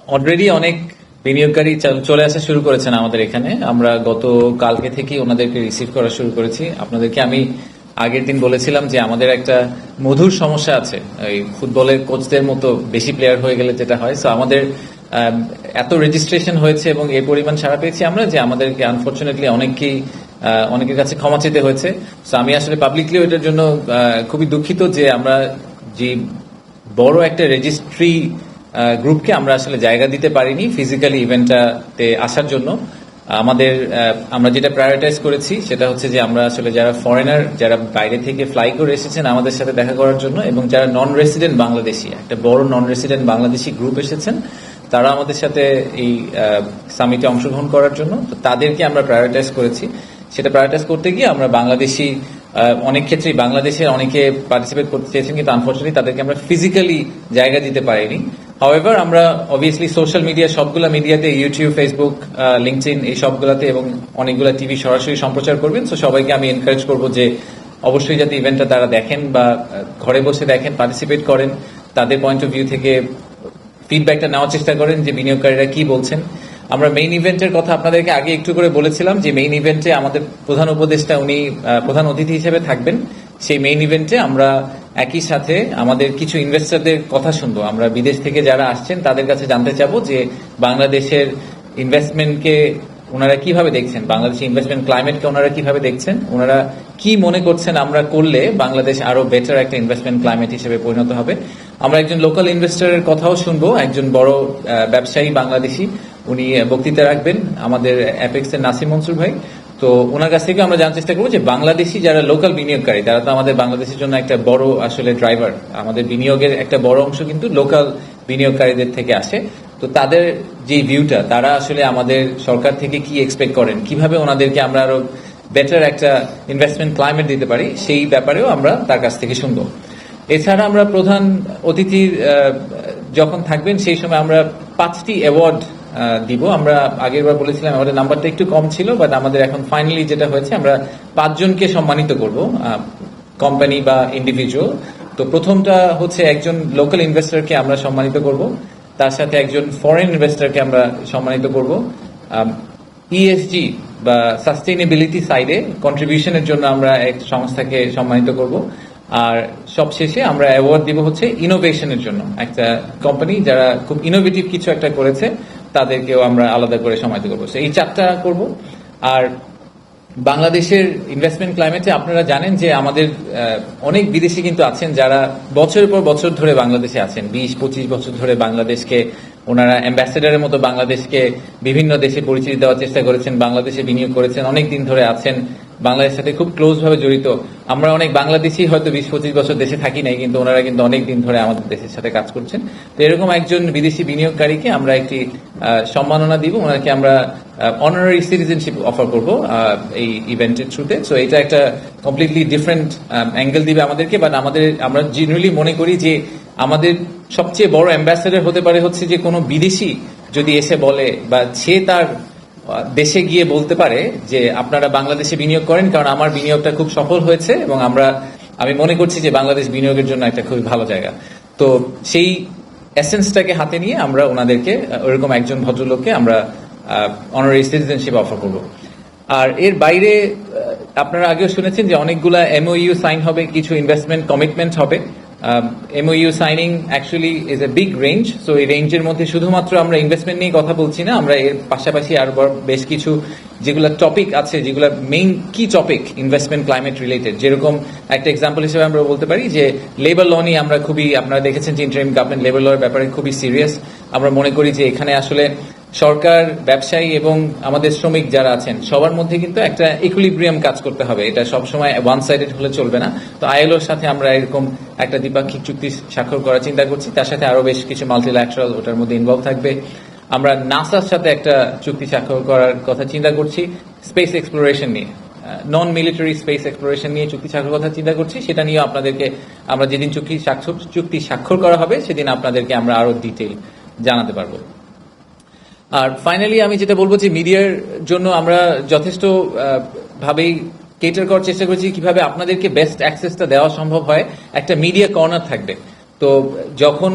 Already অনেক বিনিয়োগকারী চলে আসা শুরু করেছেন আমাদের এখানে। আমরা গত কালকে থেকেই ওনাদেরকে রিসিভ করা শুরু করেছি। আপনাদেরকে আমি আগের দিন বলেছিলাম যে আমাদের একটা মধুর সমস্যা আছে, এই ফুটবলের কোচদের মতো বেশি প্লেয়ার হয়ে গেলে যেটা হয়। সো আমাদের এত রেজিস্ট্রেশন হয়েছে এবং এই পরিমাণ সাড়া পেয়েছি আমরা যে আমাদেরকে আনফরচুনেটলি অনেকের কাছে ক্ষমা চেতে হয়েছে। সো আমি আসলে পাবলিকলি এটার জন্য খুবই দুঃখিত যে আমরা যে বড় একটা রেজিস্ট্রি গ্রুপকে আমরা আসলে জায়গা দিতে পারিনি ফিজিক্যালি ইভেন্টটাতে আসার জন্য। আমরা যেটা প্রায়োরিটাইজ করেছি সেটা হচ্ছে যে আমরা আসলে যারা ফরেনার, যারা বাইরে থেকে ফ্লাই করে এসেছেন আমাদের সাথে দেখা করার জন্য, এবং যারা নন রেসিডেন্ট বাংলাদেশি, একটা বড় নন রেসিডেন্ট বাংলাদেশি গ্রুপ এসেছেন তারা আমাদের সাথে এই সামিটে অংশগ্রহণ করার জন্য, তো তাদেরকে আমরা প্রায়োরিটাইজ করেছি। সেটা প্রায়োরিটাইজ করতে গিয়ে আমরা বাংলাদেশি অনেক ক্ষেত্রেই বাংলাদেশের অনেকে পার্টিসিপেট করতে চেয়েছেন, কিন্তু আনফর্চুনেটলি তাদেরকে আমরা ফিজিক্যালি জায়গা দিতে পারিনি। হাওয়েভার আমরা অবভিয়াসলি সোশ্যাল মিডিয়া, সবগুলা মিডিয়াতে, ইউটিউব, ফেসবুক, লিঙ্কডইন, এই সবগুলাতে এবং অনেকগুলা টিভি সরাসরি সম্প্রচার করবেন। সো সবাইকে আমি এনকারেজ করবো যে অবশ্যই যাতে ইভেন্টটা তারা দেখেন বা ঘরে বসে দেখেন, পার্টিসিপেট করেন, তাদের পয়েন্ট অফ ভিউ থেকে ফিডব্যাকটা নেওয়ার চেষ্টা করেন যে বিনিয়োগকারীরা কি বলছেন। আমরা মেইন ইভেন্টের কথা আপনাদেরকে আগে একটু করে বলেছিলাম যে মেইন ইভেন্টে আমাদের প্রধান উপদেষ্টা উনি প্রধান অতিথি হিসেবে থাকবেন। সেই মেইন ইভেন্টে আমরা একই সাথে আমাদের কিছু ইনভেস্টরদের কথা শুনবো। আমরা বিদেশ থেকে যারা আসছেন তাদের কাছে জানতে চাবো যে বাংলাদেশের ইনভেস্টমেন্টকে ওনারা কিভাবে দেখছেন, বাংলাদেশের ইনভেস্টমেন্ট ক্লাইমেটকে ওনারা কিভাবে দেখছেন, ওনারা কি মনে করছেন আমরা করলে বাংলাদেশ আরো বেটার একটা ইনভেস্টমেন্ট ক্লাইমেট হিসেবে পরিণত হবে। আমরা একজন লোকাল ইনভেস্টরের কথাও শুনবো, একজন বড় ব্যবসায়ী বাংলাদেশি, উনি বক্তৃতা রাখবেন, আমাদের অ্যাপেক্সের নাসিম মনসুর ভাই। তো ওনার কাছ থেকে আমরা জানার চেষ্টা করবো যে বাংলাদেশি যারা লোকাল বিনিয়োগকারী, তারা তো আমাদের বাংলাদেশের জন্য একটা বড় আসলে ড্রাইভার, আমাদের বিনিয়োগের একটা বড় অংশ কিন্তু লোকাল বিনিয়োগকারীদের থেকে আসে। তো তাদের যে ভিউটা, তারা আসলে আমাদের সরকার থেকে কি এক্সপেক্ট করেন, কিভাবে ওনাদেরকে আমরা আরো বেটার একটা ইনভেস্টমেন্ট ক্লাইমেট দিতে পারি, সেই ব্যাপারেও আমরা তার কাছ থেকে শুনবো। এছাড়া আমরা প্রধান অতিথির যখন থাকবেন সেই সময় আমরা 5টি অ্যাওয়ার্ড দিব। আমরা আগের বার বলেছিলাম আমাদের নাম্বারটা একটু কম ছিল, বাট আমাদের এখন ফাইনালি যেটা হয়েছে আমরা 5 জনকে সম্মানিত করব, কোম্পানি বা ইন্ডিভিজুয়াল। তো প্রথমটা হচ্ছে একজন লোকাল ইনভেস্টরকে আমরা সম্মানিত করব, তার সাথে একজন ফরেন ইনভেস্টরকে আমরা সম্মানিত করব, ইএসজি বা সাস্টেইনেবিলিটি সাইডে কন্ট্রিবিউশনের জন্য আমরা এক সংস্থাকে সম্মানিত করব, আর সবশেষে আমরা অ্যাওয়ার্ড দিব হচ্ছে ইনোভেশনের জন্য একটা কোম্পানি যারা খুব ইনোভেটিভ কিছু একটা করেছে, তাদেরকেও আমরা আলাদা করে সম্মানিত করবো। এই 4টা করব। আর বাংলাদেশের ইনভেস্টমেন্ট ক্লাইমেটে আপনারা জানেন যে আমাদের অনেক বিদেশি কিন্তু আছেন যারা বছরের পর বছর ধরে বাংলাদেশে আছেন, 20-25 বছর ধরে বাংলাদেশকে ওনারা অ্যাম্বাসেডারের মতো বাংলাদেশকে বিভিন্ন দেশে পরিচিতি দেওয়ার চেষ্টা করেছেন, বাংলাদেশে বিনিয়োগ করেছেন, অনেক দিন ধরে আছেন, বাংলাদেশের সাথে খুব ক্লোজ ভাবে জড়িত। আমরা অনেক বাংলাদেশি হয়তো 20-25 বছর দেশে থাকি নাই, কিন্তু ওনারা কিন্তু অনেক দিন ধরে আমাদের দেশের সাথে কাজ করছেন। তো এরকম একজন বিদেশি বিনিয়োগকারীকে আমরা একটি সম্মাননা দিব, ওনাকে আমরা অনারারি সিটিজেনশিপ অফার করব এই ইভেন্টের থ্রুতে। সো এটা একটা কমপ্লিটলি ডিফারেন্ট অ্যাঙ্গেল দিবে আমাদেরকে, বাট আমরা জেনারেলি মনে করি যে আমাদের সবচেয়ে বড় অ্যাম্বাসেডর হতে পারে হচ্ছে যে কোনো বিদেশি যদি এসে বলে বা সে তার দেশে গিয়ে বলতে পারে যে আপনারা বাংলাদেশে বিনিয়োগ করেন, কারণ আমার বিনিয়োগটা খুব সফল হয়েছে এবং আমি মনে করছি যে বাংলাদেশ বিনিয়োগের জন্য একটা খুবই ভালো জায়গা। তো সেই এসেন্সটাকে হাতে নিয়ে আমরা ওনাদেরকে, ওইরকম একজন ভদ্রলোককে আমরা অনারারি সিটিজেনশিপ অফার করব। আর এর বাইরে আপনারা আগেও শুনেছেন যে অনেকগুলা এমওইউ সাইন হবে, কিছু ইনভেস্টমেন্ট কমিটমেন্ট হবে। MOU signing actually is a big range. So এই রেঞ্জের মধ্যে শুধুমাত্র আমরা ইনভেস্টমেন্ট নিয়ে কথা বলছি না, আমরা এর পাশাপাশি আরো বেশ কিছু যেগুলো টপিক আছে, যেগুলো মেইন কি টপিক ইনভেস্টমেন্ট ক্লাইমেট রিলেটেড, যেরকম একটা এক্সাম্পল হিসেবে আমরা বলতে পারি যে লেবার ল নিয়ে আমরা আপনারা দেখেছেন যে ইন্টারিম গভর্নমেন্ট লেবার লর ব্যাপারে খুবই সিরিয়াস। আমরা মনে করি যে এখানে আসলে সরকার, ব্যবসায়ী এবং আমাদের শ্রমিক যারা আছেন সবার মধ্যে কিন্তু একটা ইকুইলিব্রিয়াম কাজ করতে হবে, এটা সবসময় ওয়ান সাইডেড হলে চলবে না। তো আইএলওর সাথে আমরা এরকম একটা দ্বিপাক্ষিক চুক্তি স্বাক্ষর করার চিন্তা করছি, তার সাথে আরো বেশ কিছু মাল্টিল্যাটারাল ওটার মধ্যে ইনভলভ থাকবে। আমরা নাসার সাথে একটা চুক্তি স্বাক্ষর করার কথা চিন্তা করছি স্পেস এক্সপ্লোরেশন নিয়ে, নন মিলিটারি স্পেস এক্সপ্লোরেশন নিয়ে চুক্তি স্বাক্ষর কথা চিন্তা করছি। সেটা নিয়ে আপনাদেরকে আমরা যেদিন চুক্তি স্বাক্ষর করা হবে সেদিন আপনাদেরকে আমরা আরো ডিটেইল জানাতে পারবো। আর ফাইনালি আমি যেটা বলবো যে মিডিয়ার জন্য আমরা যথেষ্ট ভাবেই কেটার করার চেষ্টা করছি কিভাবে আপনাদেরকে বেস্ট অ্যাক্সেসটা দেওয়া সম্ভব হয়। একটা মিডিয়া কর্নার থাকবে, তো যখন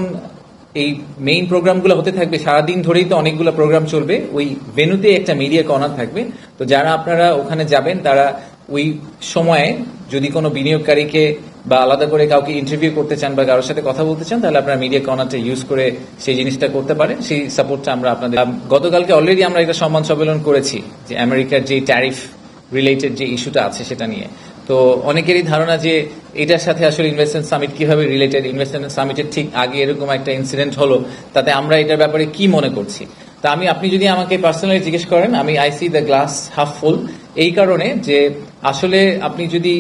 এই মেইন প্রোগ্রামগুলো হতে থাকবে সারাদিন ধরেই, তো অনেকগুলো প্রোগ্রাম চলবে। ওই ভেন্যুতে একটা মিডিয়া কর্নার থাকবে, তো যারা আপনারা ওখানে যাবেন তারা ওই সময়ে যদি কোনো বিনিয়োগকারীকে বা আলাদা করে কাউকে ইন্টারভিউ করতে চান বা কারোর সাথে কথা বলতে চান, তাহলে আপনারা মিডিয়া কর্নারটা ইউজ করে সেই জিনিসটা করতে পারেন। সেই সাপোর্টটা আমরা আপনাদের, গতকালকে অলরেডি আমরা একটা সম্মান সম্মেলন করেছি যে আমেরিকার যে ট্যারিফ রিলেটেড যে ইস্যুটা আছে সেটা নিয়ে। তো অনেকেরই ধারণা যে এটার সাথে আসলে ইনভেস্টমেন্ট সামিট কিভাবে রিলেটেড, ইনভেস্টমেন্ট সামিটের ঠিক আগে এরকম একটা ইনসিডেন্ট হলো, তাতে আমরা এটার ব্যাপারে কি মনে করছি। তা আপনি যদি আমাকে পার্সোনালি জিজ্ঞেস করেন, আমি I C the glass half ফুল, এই কারণে যে আসলে আপনি যদি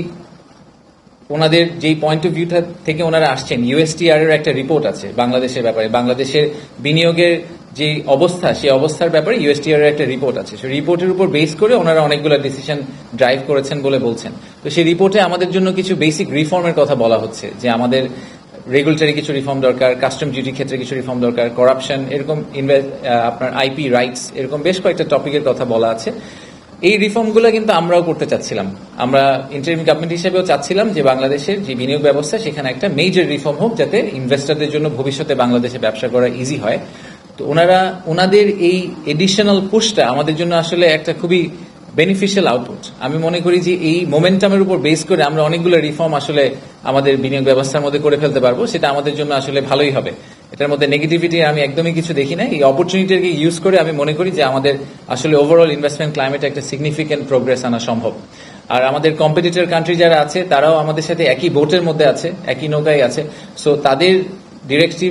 ওনাদের যেই পয়েন্ট অফ ভিউটা থেকে ওনারা আসছেন, ইউএসটিআর এর একটা রিপোর্ট আছে বাংলাদেশের ব্যাপারে, বাংলাদেশের বিনিয়োগের যে অবস্থা, সেই অবস্থার ব্যাপারে ইউএসটিআর এর একটা রিপোর্ট আছে। সেই রিপোর্টের উপর বেস করে ওনারা অনেকগুলো ডিসিশন ড্রাইভ করেছেন বলে বলছেন। তো সেই রিপোর্টে আমাদের জন্য কিছু বেসিক রিফর্মের কথা বলা হচ্ছে, যে আমাদের রেগুলেটরি কিছু রিফর্ম দরকার, কাস্টম ডিউটির ক্ষেত্রে কিছু রিফর্ম দরকার, করাপশন, এরকম আপনার আইপি রাইটস, এরকম বেশ কয়েকটা টপিকের কথা বলা আছে। এই রিফর্মগুলো কিন্তু আমরাও করতে চাচ্ছিলাম। আমরা ইন্টারিম গভর্নমেন্ট হিসেবেও চাচ্ছিলাম যে বাংলাদেশের যে বিনিয়োগ ব্যবস্থা সেখানে একটা মেজর রিফর্ম হোক, যাতে ইনভেস্টরদের জন্য ভবিষ্যতে বাংলাদেশে ব্যবসা করা ইজি হয়। তো ওনাদের এই এডিশনাল পুশটা আমাদের জন্য আসলে একটা খুবই বেনিফিশিয়াল আউটপুট। আমি মনে করি যে এই মোমেন্টামের উপর বেস করে আমরা অনেকগুলো রিফর্ম আসলে আমাদের বিনিয়োগ ব্যবস্থার মধ্যে করে ফেলতে পারবো, সেটা আমাদের জন্য আসলে ভালোই হবে। এটার মধ্যে নেগেটিভিটি আমি একদমই কিছু দেখি না। এই অপরচুনিটিকে ইউজ করে আমি মনে করি যে আমাদের আসলে ওভারঅল ইনভেস্টমেন্ট ক্লাইমেটে একটা সিগনিফিকেন্ট প্রোগ্রেস আনা সম্ভব। আর আমাদের কম্পিটিটর কান্ট্রি যারা আছে তারাও আমাদের সাথে একই বোটের মধ্যে আছে, একই নৌকায় আছে। সো তাদের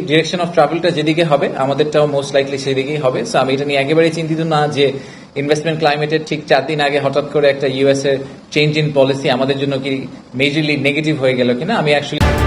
ডিরেকশন অফ ট্রাভেলটা যেদিকে হবে, আমাদেরটাও মোস্ট লাইকলি সেদিকেই হবে। সো আমি এটা নিয়ে একেবারেই চিন্তিত না যে ইনভেস্টমেন্ট ক্লাইমেটের ঠিক 4 দিন আগে হঠাৎ করে একটা ইউএস এর চেঞ্জ ইন পলিসি আমাদের জন্য কি মেজরলি নেগেটিভ হয়ে গেল কিনা। আমি অ্যাকচুয়ালি